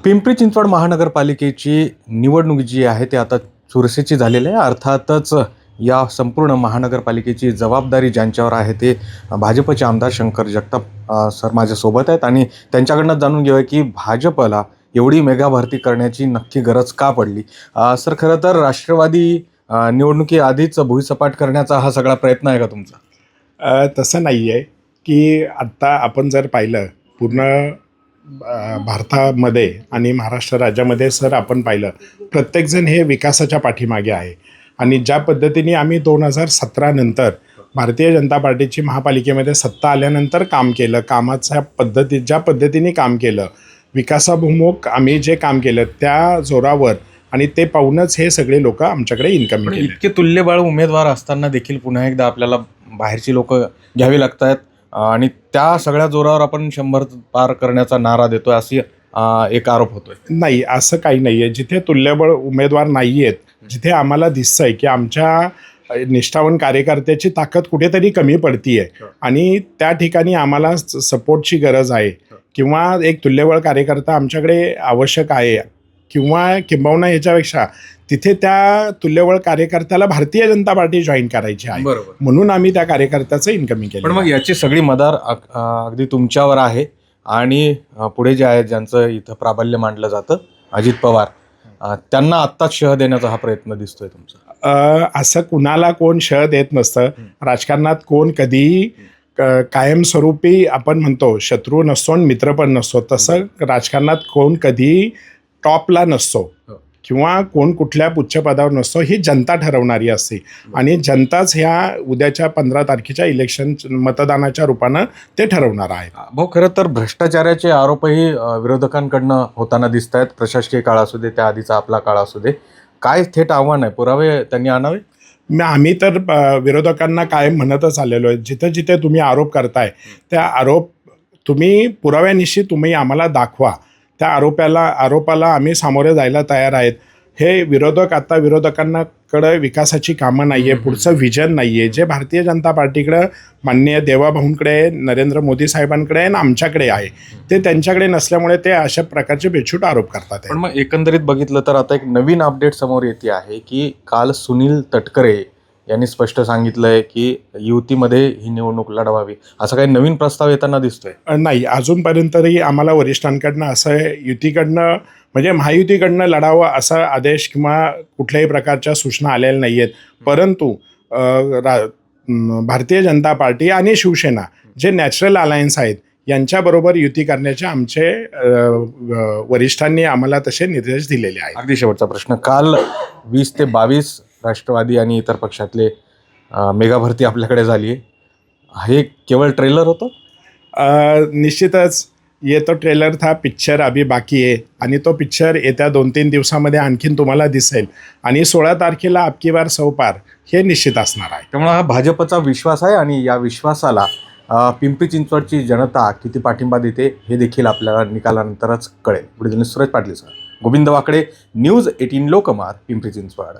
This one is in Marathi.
पिंपरी चिंचवड महानगरपालिकेची निवडणूक जी आहे ती आता चुरशीची झालेली आहे. अर्थातच या संपूर्ण महानगरपालिकेची जबाबदारी ज्यांच्यावर आहे ते भाजपचे आमदार शंकर जगताप सर माझ्यासोबत आहेत आणि त्यांच्याकडनं जाणून घेऊया की भाजपला एवढी मेगा भरती करण्याची नक्की गरज का पडली. सर, खरं तर राष्ट्रवादी निवडणुकीआधीच भुईसपाट करण्याचा हा सगळा प्रयत्न आहे का तुमचा? तसं नाही आहे की आत्ता आपण जर पाहिलं पूर्ण भारतामध्ये आणि महाराष्ट्र राज्यामध्ये सर आपण पाहिलं प्रत्येकजण हे विकासाच्या पाठीमागे आहे. आणि ज्या पद्धतीने आम्ही 2017 नंतर भारतीय जनता पार्टीची महापालिकेमध्ये सत्ता आल्यानंतर काम केलं, कामाच्या ज्या पद्धतीने काम केलं, विकासाभिमुख आम्ही जे काम केलं त्या जोरावर आणि ते पाहूनच हे सगळे लोक आमच्याकडे इन्कमिंग केले. इतके तुल्यबळ उमेदवार असताना देखील पुन्हा एकदा आपल्याला बाहेरची लोक घ्यावी लागत आहेत आणि त्या सगळ्या जोरावर आपण 100 पार करण्याचा नारा देतोय अशी एक आरोप होतोय. नाही, असं काही नाही आहे. जिथे तुल्यबळ उमेदवार नाही आहेत, जिथे आम्हाला दिसतंय की आमच्या निष्ठावान कार्यकर्त्याची ताकद कुठेतरी कमी पडती आहे आणि त्या ठिकाणी आम्हाला सपोर्टची गरज आहे किंवा एक तुल्यबळ कार्यकर्ता आमच्याकडे आवश्यक आहे किंवा किंबहुना याच्यापेक्षा तिथे त्या तुल्यबळ कार्यकर्त्याला भारतीय जनता पार्टी जॉईन करायची आहे. बरोबर. म्हणून आम्ही त्या कार्यकर्त्याचं इन्कमिंग केलं. पण मग याची सगळी मदार अगदी तुमच्यावर आहे आणि पुढे जे आहे ज्यांचं इथं प्राबल्य मांडलं जातं अजित पवार, त्यांना आत्ताच शह देण्याचा हा प्रयत्न दिसतोय तुमचा. असं कुणाला कोण शह देत नसतं. राजकारणात कोण कधीही कायमस्वरूपी आपण म्हणतो शत्रू नसतो आणि मित्र पण नसतो, तसं राजकारणात कोण कधीही टॉपला नसतो किंवा कोण कुठल्या उच्चपदावर नसतो. ही जनता ठरवणारी असते आणि जनताच ह्या उद्याच्या 15 तारखेच्या इलेक्शन मतदानाच्या रूपानं ते ठरवणार आहे. भाऊ, खरं तर भ्रष्टाचाराचे आरोपही विरोधकांकडनं होताना दिसत आहेत. प्रशासकीय काळ असू दे, त्या आधीचा आपला काळ असू दे, काय थेट आव्हान आहे? पुरावे त्यांनी आणावे. आम्ही तर विरोधकांना कायम म्हणतच आलेलो आहे, जिथं जिथे तुम्ही आरोप करताय त्या आरोप तुम्ही पुराव्यानिशी तुम्ही आम्हाला दाखवा. त्या आरोपाला आम्ही सामोरे जायला तयार आहेत. हे विरोधक आता विरोधकांकडे विकासाची कामं नाही आहे, पुढचं व्हिजन नाही आहे, जे भारतीय जनता पार्टीकडं माननीय देवाभाऊंकडे, नरेंद्र मोदी साहेबांकडे आणि आमच्याकडे आहे, ते त्यांच्याकडे नसल्यामुळे ते अशा प्रकारचे बेछूट आरोप करतात. पण मग एकंदरीत बघितलं तर आता एक नवीन अपडेट समोर येते आहे की काल सुनील तटकरे यांनी स्पष्ट सांगितलंय की युतीमध्ये ही निवडणूक लढवावी, असा काही नवीन प्रस्ताव येताना दिसतोय. नाही, अजूनपर्यंत तरी आम्हाला वरिष्ठांकडनं असं युतीकडनं म्हणजे महायुतीकडनं लढावं असा आदेश किंवा कुठल्याही प्रकारच्या सूचना आलेल्या नाही आहेत. परंतु भारतीय जनता पार्टी आणि शिवसेना जे नॅचरल अलायन्स आहेत यांच्याबरोबर युती करण्याचे आमचे वरिष्ठांनी आम्हाला तसे निर्देश दिलेले आहेत. अगदी शेवटचा प्रश्न, काल 20 ते 22 राष्ट्रवादी आणि इतर पक्षातले मेगा भरती आपल्याकडे झाली आहे. हे केवळ ट्रेलर होतं? निश्चितच ये तो ट्रेलर था, पिक्चर अभी बाकी आहे आणि तो पिक्चर येत्या 2-3 दिवसामध्ये आणखीन तुम्हाला दिसेल आणि 16 तारखेला अबकी बार सौ पार हे निश्चित असणार आहे. त्यामुळे हा भाजपचा विश्वास आहे आणि या विश्वासाला पिंपरी चिंचवडची जनता किती पाठिंबा देते हे देखील आपल्याला निकालानंतरच कळेल. पुढे सुरज पाटील सर, गोविंद वाकडे, न्यूज 18 लोकमत, पिंपरी चिंचवड.